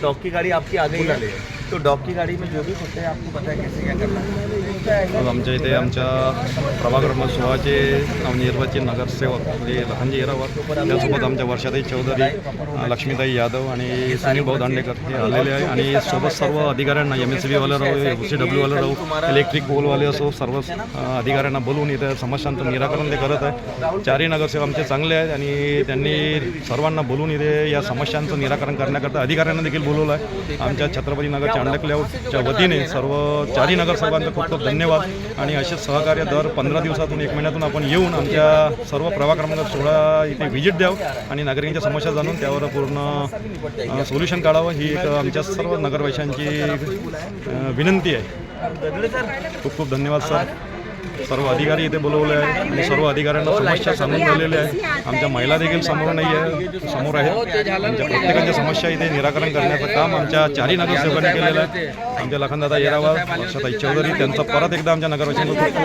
Dog की गाड़ी आपकी आ गई है, तो डॉग की गाड़ी में जो भी होते हैं आपको पता है कैसे क्या करना है। आज आमच्या इथे आमच्या प्रभाग क्रमांक 16चे नवनिर्वाचित नगरसेवक म्हणजे लखनजी येरावार, त्यासोबत आमच्या वर्षाताई चौधरी, लक्ष्मीताई यादव आणि सुनील भाऊ दांडेकर हे आलेले आहे. आणि सोबत सर्व अधिकाऱ्यांना MSB वाले राहू, UCW वाले राहू, इलेक्ट्रिक पोलवाले असो, सर्व अधिकाऱ्यांना बोलवून इथे समस्यांचं निराकरण ते करत आहे. चारही नगरसेवक आमचे चांगले आहेत आणि त्यांनी सर्वांना बोलवून इथे या समस्यांचं निराकरण करण्याकरता अधिकाऱ्यांना देखील बोलवलं आहे. आमच्या छत्रपती नगर चांडक लेआउटच्या वतीने सर्व चारही नगरसेवकांचं खूप खूप धन्यवाद. आणि असे सहकार्य दर 15 दिवसातून 1 महिन्यातून आपण येऊन आमच्या सर्व प्रभाग क्रमांक 16 इथे व्हिजिट द्यावं आणि नागरिकांच्या समस्या जाणून त्यावर पूर्ण सोल्युशन काढावं ही एक आमच्या सर्व नगरवासियांची विनंती आहे. खूप खूप धन्यवाद सर. सर्व अधिकारी इथे बोलवले आहे आणि सर्व अधिकाऱ्यांना समस्या सांगून झालेल्या आहे. आमच्या महिला देखील समोर नाही आहे, समोर आहेत. आमच्या प्रत्येकाच्या समस्या इथे निराकरण करण्याचं काम आमच्या चारही नगरसेवकांनी केलेलं आहे. आमच्या लखनदादा येरावार, वर्षाताई चौधरी त्यांचा परत एकदा आमच्या नगरवासियांना खूप खूप